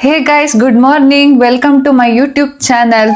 Hey guys, good morning. Welcome to my YouTube channel.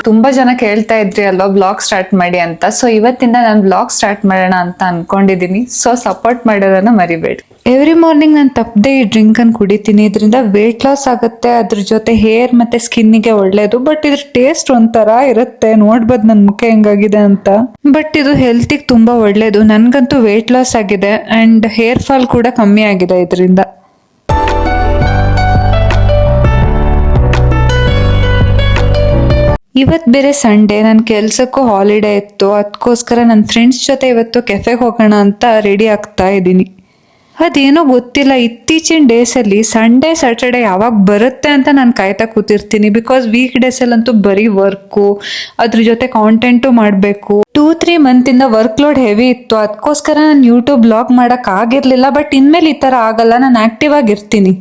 ತುಂಬಾ ಜನ ಕೇಳ್ತಾ ಇದ್ರಿ ಅಲ್ವಾ ಬ್ಲಾಗ್ ಸ್ಟಾರ್ಟ್ ಮಾಡಿ ಅಂತ. ಸೊ ಇವತ್ತಿಂದ ನಾನು ಬ್ಲಾಗ್ ಸ್ಟಾರ್ಟ್ ಮಾಡೋಣ ಅಂತ ಅನ್ಕೊಂಡಿದೀನಿ. ಸೊ ಸಪೋರ್ಟ್ ಮಾಡೋದನ್ನ ಮರಿಬೇಡಿ. ಎವ್ರಿ ಮಾರ್ನಿಂಗ್ ನಾನು ತಪ್ಪದೆ ಈ ಡ್ರಿಂಕ್ ಅನ್ನು ಕುಡಿತೀನಿ. ಇದರಿಂದ ವೇಟ್ ಲಾಸ್ ಆಗುತ್ತೆ, ಅದ್ರ ಜೊತೆ ಹೇರ್ ಮತ್ತೆ ಸ್ಕಿನ್ಗೆ ಒಳ್ಳೇದು. ಬಟ್ ಇದ್ರ ಟೇಸ್ಟ್ ಒಂಥರ ಇರುತ್ತೆ, ನೋಡ್ಬೋದು ನನ್ ಮುಖ ಹೆಂಗಾಗಿದೆ ಅಂತ. ಬಟ್ ಇದು ಹೆಲ್ತಿಗೆ ತುಂಬಾ ಒಳ್ಳೇದು. ನನ್ಗಂತೂ ವೇಟ್ ಲಾಸ್ ಆಗಿದೆ ಅಂಡ್ ಹೇರ್ ಫಾಲ್ ಕೂಡ ಕಮ್ಮಿ ಆಗಿದೆ ಇದರಿಂದ. ಇವತ್ತು ಬೇರೆ ಸಂಡೇ, ನನ್ನ ಕೆಲ್ಸಕ್ಕೂ ಹಾಲಿಡೇ ಇತ್ತು. ಅದಕ್ಕೋಸ್ಕರ ನನ್ನ ಫ್ರೆಂಡ್ಸ್ ಜೊತೆ ಇವತ್ತು ಕೆಫೆಗೆ ಹೋಗೋಣ ಅಂತ ರೆಡಿ ಆಗ್ತಾ ಇದ್ದೀನಿ. ಅದೇನೋ ಗೊತ್ತಿಲ್ಲ, ಇತ್ತೀಚಿನ ಡೇಸಲ್ಲಿ ಸಂಡೇ ಸ್ಯಾಟರ್ಡೆ ಯಾವಾಗ ಬರುತ್ತೆ ಅಂತ ನಾನು ಕಾಯ್ತಾ ಕೂತಿರ್ತೀನಿ. ಬಿಕಾಸ್ ವೀಕ್ ಡೇಸಲ್ಲಂತೂ ಬರೀ ವರ್ಕು, ಅದ್ರ ಜೊತೆ ಕಾಂಟೆಂಟು ಮಾಡಬೇಕು. 2-3 ಮಂತಿಂದ ವರ್ಕ್ ಲೋಡ್ ಹೆವಿ ಇತ್ತು. ಅದಕ್ಕೋಸ್ಕರ ನಾನು ಯೂಟ್ಯೂಬ್ ಬ್ಲಾಗ್ ಮಾಡೋಕ್ಕಾಗಿರ್ಲಿಲ್ಲ. ಬಟ್ ಇನ್ಮೇಲೆ ಈ ಥರ ಆಗಲ್ಲ, ನಾನು ಆ್ಯಕ್ಟಿವ್ ಆಗಿರ್ತೀನಿ.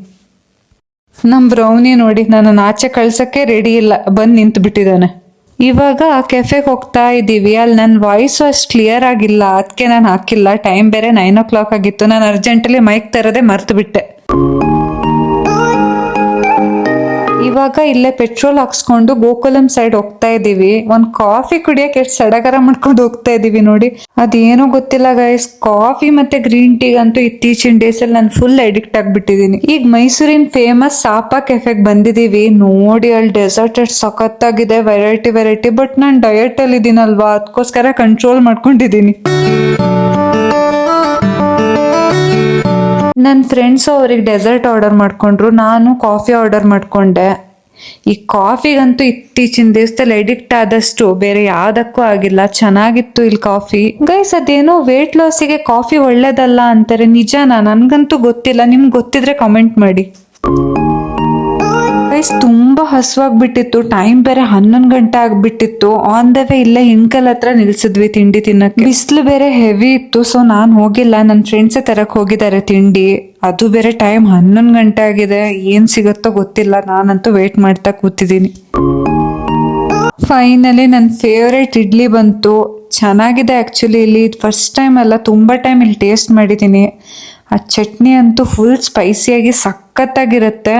ನಮ್ ಬ್ರೌನಿ ನೋಡಿ, ನನ್ನ ಆಚೆ ಕಳ್ಸಕ್ಕೆ ರೆಡಿ ಇಲ್ಲ, ಬಂದು ನಿಂತು ಬಿಟ್ಟಿದ್ದಾನೆ. ಇವಾಗ ಕೆಫೆಗೆ ಹೋಗ್ತಾ ಇದ್ದೀವಿ. ಅಲ್ಲಿ ನನ್ನ ವಾಯ್ಸು ಅಷ್ಟು ಕ್ಲಿಯರ್ ಆಗಿಲ್ಲ, ಅದಕ್ಕೆ ನಾನು ಹಾಕಿಲ್ಲ. ಟೈಮ್ ಬೇರೆ 9 o'clock ಆಗಿತ್ತು. ನಾನು ಅರ್ಜೆಂಟಲ್ಲಿ ಮೈಕ್ ತರದೆ ಮರ್ತು ಬಿಟ್ಟೆ. ಇವಾಗ ಇಲ್ಲೇ ಪೆಟ್ರೋಲ್ ಹಾಕ್ಸ್ಕೊಂಡು ಗೋಕುಲಂ ಸೈಡ್ ಹೋಗ್ತಾ ಇದೀವಿ. ಒಂದ್ ಕಾಫಿ ಕುಡಿಯಕ್ಕೆ ಎಷ್ಟು ಸಡಗರ ಮಾಡ್ಕೊಂಡು ಹೋಗ್ತಾ ಇದೀವಿ ನೋಡಿ. ಅದೇನೋ ಗೊತ್ತಿಲ್ಲ ಗೈಸ್, ಕಾಫಿ ಮತ್ತೆ ಗ್ರೀನ್ ಟೀ ಅಂತೂ ಇತ್ತೀಚಿನ ಡೇಸ್ ಅಲ್ಲಿ ನಾನು ಫುಲ್ ಅಡಿಕ್ಟ್ ಆಗ್ಬಿಟ್ಟಿದೀನಿ. ಈಗ ಮೈಸೂರಿನ ಫೇಮಸ್ ಸಾಪಾ ಕೆಫೆಗೆ ಬಂದಿದೀವಿ. ನೋಡಿ ಅಲ್ಲಿ ಡೆಸರ್ಟ್ ಎಷ್ಟು ಸಖತ್ತಾಗಿದೆ, ವೆರೈಟಿ. ಬಟ್ ನಾನು ಡಯಟ್ ಅಲ್ಲಿ ಇದೀನಲ್ವಾ, ಅದಕ್ಕೋಸ್ಕರ ಕಂಟ್ರೋಲ್ ಮಾಡ್ಕೊಂಡಿದೀನಿ. ನನ್ನ ಫ್ರೆಂಡ್ಸು ಅವ್ರಿಗೆ ಡೆಸರ್ಟ್ ಆರ್ಡರ್ ಮಾಡ್ಕೊಂಡ್ರು, ನಾನು ಕಾಫಿ ಆರ್ಡರ್ ಮಾಡ್ಕೊಂಡೆ. ಈ ಕಾಫಿಗಂತೂ ಇತ್ತೀಚಿನ ದಿವಸದಲ್ಲಿ ಎಡಿಕ್ಟ್ ಆದಷ್ಟು ಬೇರೆ ಯಾವುದಕ್ಕೂ ಆಗಿಲ್ಲ. ಚೆನ್ನಾಗಿತ್ತು ಇಲ್ಲಿ ಕಾಫಿ. ಗೈಸ್, ಅದೇನೋ ವೇಟ್ ಲಾಸಿಗೆ ಕಾಫಿ ಒಳ್ಳೇದಲ್ಲ ಅಂತಾರೆ, ನಿಜನಾ? ನನ್ಗಂತೂ ಗೊತ್ತಿಲ್ಲ, ನಿಮ್ಗೆ ಗೊತ್ತಿದ್ರೆ ಕಮೆಂಟ್ ಮಾಡಿ. ಗೈಸ್, ತುಂಬಾ ಹಸುವಾಗ್ಬಿಟ್ಟಿತ್ತು. ಟೈಮ್ ಬೇರೆ 11 ಗಂಟೆ ಆಗ್ಬಿಟ್ಟಿತ್ತು. ಆನ್ ದ ವೇ ಇಲ್ಲೇ ಹಿಂಕಲ್ ಹತ್ರ ನಿಲ್ಸಿದ್ವಿ ತಿಂಡಿ ತಿನ್ನಕ್ಕೆ. ಬಿಸಿಲು ಬೇರೆ ಹೆವಿ ಇತ್ತು, ಸೊ ನಾನು ಹೋಗಿಲ್ಲ. ನನ್ನ ಫ್ರೆಂಡ್ಸೇ ತರಕ್ ಹೋಗಿದ್ದಾರೆ ತಿಂಡಿ. ಅದು ಬೇರೆ ಟೈಮ್ 11 ಗಂಟೆ ಆಗಿದೆ. ಏನ್ ಸಿಗುತ್ತೋ ಗೊತ್ತಿಲ್ಲ. ನಾನಂತೂ ವೇಟ್ ಮಾಡ್ತಾ ಕೂತಿದ್ದೀನಿ. ಫೈನಲಿ ನನ್ನ ಫೇವ್ರೇಟ್ ಇಡ್ಲಿ ಬಂತು. ಚೆನ್ನಾಗಿದೆ ಆಕ್ಚುಲಿ. ಇಲ್ಲಿ ಫಸ್ಟ್ ಟೈಮ್ ಅಲ್ಲ, ತುಂಬಾ ಟೈಮ್ ಇಲ್ಲಿ ಟೇಸ್ಟ್ ಮಾಡಿದ್ದೀನಿ. ಆ ಚಟ್ನಿ ಅಂತೂ ಫುಲ್ ಸ್ಪೈಸಿಯಾಗಿ ಸಖತ್ತಾಗಿರುತ್ತೆ.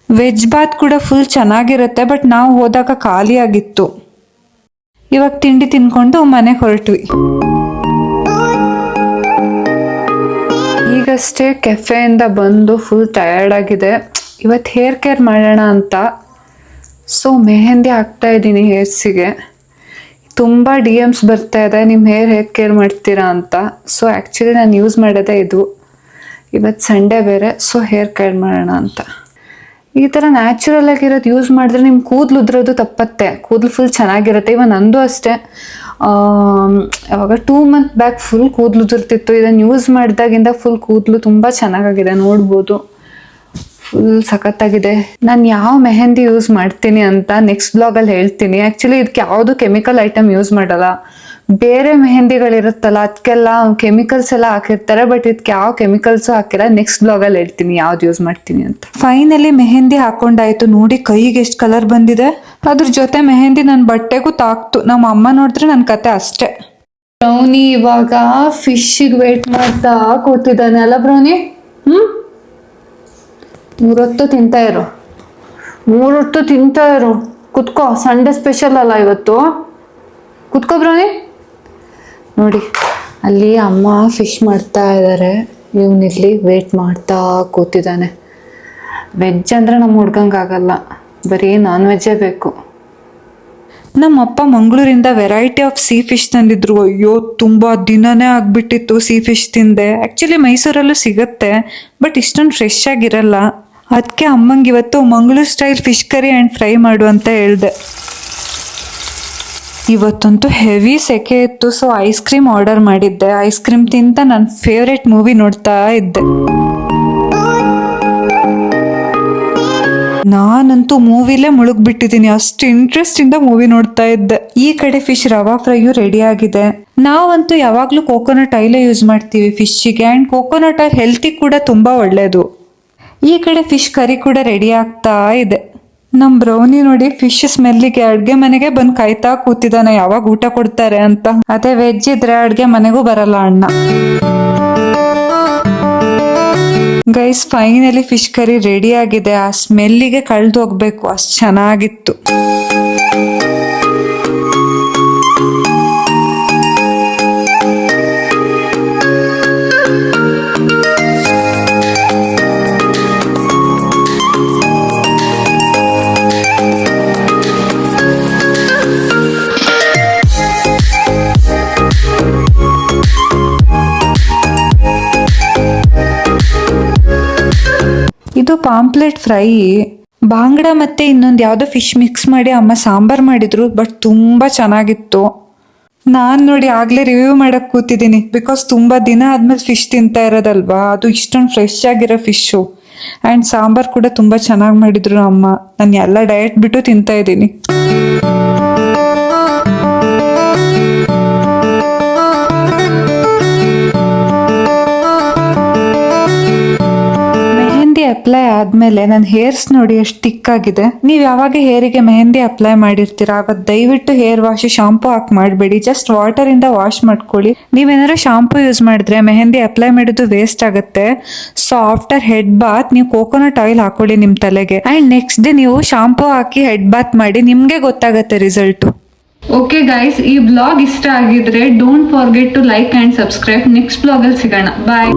ವೆಜ್ ಬಾತ್ ಕೂಡ ಫುಲ್ ಚೆನ್ನಾಗಿರುತ್ತೆ. ಬಟ್ ನಾವು ಹೋದಾಗ ಖಾಲಿ ಆಗಿತ್ತು. ಇವಾಗ ತಿಂಡಿ ತಿನ್ಕೊಂಡು ಮನೆಗೆ ಹೊರಟ್ವಿ. ಈಗಷ್ಟೇ ಕೆಫೆಯಿಂದ ಬಂದು ಫುಲ್ ಟಯರ್ಡ್ ಆಗಿದೆ. ಇವತ್ತು ಹೇರ್ ಕೇರ್ ಮಾಡೋಣ ಅಂತ ಸೊ ಮೆಹಂದಿ ಹಾಕ್ತಾ ಇದ್ದೀನಿ ಹೇರ್ಸಿಗೆ. ತುಂಬ DMs ಬರ್ತಾ ಇದೆ, ನಿಮ್ಮ ಹೇರ್ ಕೇರ್ ಮಾಡ್ತೀರಾ ಅಂತ. ಸೊ ಆ್ಯಕ್ಚುಲಿ ನಾನು ಯೂಸ್ ಮಾಡೋದೇ ಇದು. ಇವತ್ತು ಸಂಡೇ ಬೇರೆ, ಸೊ ಹೇರ್ ಕೇರ್ ಮಾಡೋಣ ಅಂತ. ಈ ಥರ ನ್ಯಾಚುರಲ್ ಆಗಿರೋದು ಯೂಸ್ ಮಾಡಿದ್ರೆ ನಿಮ್ಮ ಕೂದಲು ಉದ್ರೋದು ತಪ್ಪತ್ತೆ. ಕೂದಲು ಫುಲ್ ಚೆನ್ನಾಗಿರುತ್ತೆ. ಇವಾಗ ನಂದು ಅಷ್ಟೇ, ಅವಾಗ 2 months ಬ್ಯಾಕ್ ಫುಲ್ ಕೂದಲು ಉದುರ್ತಿತ್ತು. ಇದನ್ನು ಯೂಸ್ ಮಾಡಿದಾಗಿಂದ ಫುಲ್ ಕೂದಲು ತುಂಬ ಚೆನ್ನಾಗಾಗಿದೆ, ನೋಡ್ಬೋದು. ಫುಲ್ ಸಖತ್ತಾಗಿದೆ. ನಾನು ಯಾವ ಮೆಹಂದಿ ಯೂಸ್ ಮಾಡ್ತೀನಿ ಅಂತ ನೆಕ್ಸ್ಟ್ ಬ್ಲಾಗಲ್ಲಿ ಹೇಳ್ತೀನಿ. ಆ್ಯಕ್ಚುಲಿ ಇದಕ್ಕೆ ಯಾವುದು ಕೆಮಿಕಲ್ ಐಟಮ್ ಯೂಸ್ ಮಾಡಲ್ಲ. ಬೇರೆ ಮೆಹಂದಿಗಳಿರುತ್ತಲ್ಲ ಅದಕ್ಕೆಲ್ಲ ಕೆಮಿಕಲ್ಸ್ ಎಲ್ಲ ಹಾಕಿರ್ತಾರೆ. ಬಟ್ ಇದಕ್ಕೆ ಯಾವ ಕೆಮಿಕಲ್ಸು ಹಾಕಿಲ್ಲ. ನೆಕ್ಸ್ಟ್ ಬ್ಲಾಗಲ್ಲಿ ಹೇಳ್ತೀನಿ ಯಾವ್ದು ಯೂಸ್ ಮಾಡ್ತೀನಿ ಅಂತ. ಫೈನಲಿ ಮೆಹಂದಿ ಹಾಕೊಂಡಾಯ್ತು. ನೋಡಿ ಕೈಗೆ ಎಷ್ಟು ಕಲರ್ ಬಂದಿದೆ. ಅದ್ರ ಜೊತೆ ಮೆಹಂದಿ ನನ್ನ ಬಟ್ಟೆಗೂ ತಾಕ್ತು. ನಮ್ಮ ಅಮ್ಮ ನೋಡಿದ್ರೆ ನನ್ನ ಕತೆ ಅಷ್ಟೇ. ಬ್ರೌನಿ ಇವಾಗ ಫಿಶ್ಗೆ ವೇಟ್ ಮಾಡ್ತಾ ಕೂತಿದ್ದಾನೆ ಅಲ್ಲ ಬ್ರೌನಿ? 3 ಹೊತ್ತು ತಿಂತಾ ಇರು. 3 ಹೊತ್ತು ತಿಂತಾ ಇರು. ಕುತ್ಕೋ, ಸಂಡೇ ಸ್ಪೆಷಲ್ ಅಲ್ಲ ಇವತ್ತು. ಕುತ್ಕೋ ಬ್ರೌನಿ. ನೋಡಿ ಅಲ್ಲಿ ಅಮ್ಮ ಫಿಶ್ ಮಾಡ್ತಾ ಇದ್ದಾರೆ, ಇವನಿಲ್ಲಿ ವೇಟ್ ಮಾಡ್ತಾ ಕೂತಿದ್ದಾನೆ. ವೆಜ್ ಅಂದರೆ ನಮ್ಮ ಹುಡ್ಗಂಗಾಗಲ್ಲ, ಬರೀ ನಾನ್ ವೆಜ್ಜೇ ಬೇಕು. ನಮ್ಮಪ್ಪ ಮಂಗಳೂರಿಂದ ವೆರೈಟಿ ಆಫ್ ಸೀ ಫಿಶ್ ತಂದಿದ್ರು. ಅಯ್ಯೋ, ತುಂಬ ದಿನನೇ ಆಗ್ಬಿಟ್ಟಿತ್ತು ಸೀ ಫಿಶ್ ತಿಂದೆ. ಆ್ಯಕ್ಚುಲಿ ಮೈಸೂರಲ್ಲೂ ಸಿಗುತ್ತೆ, ಬಟ್ ಇಷ್ಟೊಂದು ಫ್ರೆಶ್ ಆಗಿರಲ್ಲ. ಅದಕ್ಕೆ ಅಮ್ಮಂಗೆ ಇವತ್ತು Mangaluru style fish curry and fry ಮಾಡು ಅಂತ ಹೇಳಿದೆ. ಇವತ್ತಂತೂ ಹೆವಿ ಸೆಕೆ ಇತ್ತು, ಸೊ ಐಸ್ ಕ್ರೀಮ್ ಆರ್ಡರ್ ಮಾಡಿದ್ದೆ. ಐಸ್ ಕ್ರೀಮ್ ತಿಂತ ನನ್ನ ಫೇವ್ರೆಟ್ ಮೂವಿ ನೋಡ್ತಾ ಇದ್ದೆ. ನಾನಂತೂ ಮೂವಿಲೇ ಮುಳುಗ್ಬಿಟ್ಟಿದ್ದೀನಿ, ಅಷ್ಟು ಇಂಟ್ರೆಸ್ಟ್ ಇಂದ ಮೂವಿ ನೋಡ್ತಾ ಇದ್ದೆ. ಈ ಕಡೆ ಫಿಶ್ ರವಾ ಫ್ರೈಯು ರೆಡಿ ಆಗಿದೆ. ನಾವಂತೂ ಯಾವಾಗಲೂ ಕೋಕೋನಟ್ ಆಯಿಲೇ ಯೂಸ್ ಮಾಡ್ತೀವಿ ಫಿಶ್ಶಿಗೆ. ಆ್ಯಂಡ್ ಕೋಕೋನಟ್ ಆಯಿಲ್ ಹೆಲ್ತಿಗೆ ಕೂಡ ತುಂಬ ಒಳ್ಳೆಯದು. ಈ ಕಡೆ ಫಿಶ್ ಕರಿ ಕೂಡ ರೆಡಿ ಆಗ್ತಾ ಇದೆ. ನಮ್ ಬ್ರೌನಿ ನೋಡಿ ಫಿಶ್ ಸ್ಮೆಲ್ಲಿಗೆ ಅಡ್ಗೆ ಮನೆಗೆ ಬಂದ್ ಕಾಯ್ತಾ ಕೂತಿದಾನೆ ಯಾವಾಗ ಊಟ ಕೊಡ್ತಾರೆ ಅಂತ. ಅದೇ ವೆಜ್ ಇದ್ರೆ ಅಡ್ಗೆ ಮನೆಗೂ ಬರಲ್ಲ ಅಣ್ಣ. Guys finally fish curry ready ಆಗಿದೆ. ಆ ಸ್ಮೆಲ್ಲಿಗೆ ಕಳ್ದು ಹೋಗ್ಬೇಕು, ಅಷ್ಟ್ ಚೆನ್ನಾಗಿತ್ತು. ಇದು ಪಾಂಪ್ಲೆಟ್ ಫ್ರೈ, ಬಾಂಗ್ಡಾ ಮತ್ತೆ ಇನ್ನೊಂದು ಯಾವ್ದೋ ಫಿಶ್ ಮಿಕ್ಸ್ ಮಾಡಿ ಅಮ್ಮ ಸಾಂಬಾರ್ ಮಾಡಿದ್ರು, ಬಟ್ ತುಂಬಾ ಚೆನ್ನಾಗಿತ್ತು. ನಾನ್ ನೋಡಿ ಆಗ್ಲೇ ರಿವ್ಯೂ ಮಾಡಕ್ ಕೂತಿದ್ದೀನಿ, ಬಿಕಾಸ್ ತುಂಬಾ ದಿನ ಆದ್ಮೇಲೆ ಫಿಶ್ ತಿಂತಾ ಇರೋದಲ್ವಾ, ಅದು ಇಷ್ಟೊಂದು ಫ್ರೆಶ್ ಆಗಿರೋ ಫಿಶು. ಅಂಡ್ ಸಾಂಬಾರ್ ಕೂಡ ತುಂಬಾ ಚೆನ್ನಾಗಿ ಮಾಡಿದ್ರು ಅಮ್ಮ. ನಾನು ಎಲ್ಲ ಡಯಟ್ ಬಿಟ್ಟು ತಿಂತಾ ಇದ್ದೀನಿ. ಅಪ್ಲೈ ಆದ್ಮೇಲೆ ನನ್ನ ಹೇರ್ಸ್ ನೋಡಿ ಎಷ್ಟು ಥಿಕ್ ಆಗಿದೆ. ನೀವು ಯಾವಾಗ ಹೇರಿಗೆ ಮೆಹಂದಿ ಅಪ್ಲೈ ಮಾಡಿರ್ತೀರಾ ಅವತ್ತು ದಯವಿಟ್ಟು ಹೇರ್ ವಾಶ್ ಶಾಂಪೂ ಹಾಕಿ ಮಾಡಬೇಡಿ, ಜಸ್ಟ್ ವಾಟರ್ ಇಂದ ವಾಶ್ ಮಾಡ್ಕೊಳ್ಳಿ. ನೀವೇನಾದ್ರು ಶಾಂಪೂ ಯೂಸ್ ಮಾಡಿದ್ರೆ ಮೆಹಂದಿ ಅಪ್ಲೈ ಮಾಡೋದು ವೇಸ್ಟ್ ಆಗುತ್ತೆ. ಸೊ ಆಫ್ಟರ್ ಹೆಡ್ ಬಾತ್ ನೀವು ಕೋಕೋನಟ್ ಆಯಿಲ್ ಹಾಕೊಳ್ಳಿ ನಿಮ್ ತಲೆಗೆ, ಅಂಡ್ ನೆಕ್ಸ್ಟ್ ಡೇ ನೀವು ಶಾಂಪೂ ಹಾಕಿ ಹೆಡ್ ಬಾತ್ ಮಾಡಿ, ನಿಮ್ಗೆ ಗೊತ್ತಾಗತ್ತೆ ರಿಸಲ್ಟ್. ಓಕೆ ಗೈಸ್, ಈ ಬ್ಲಾಗ್ ಇಷ್ಟ ಆಗಿದ್ರೆ don't forget to like and subscribe. Next blog ಅಲ್ಲಿ ಸಿಗೋಣ. ಬಾಯ್.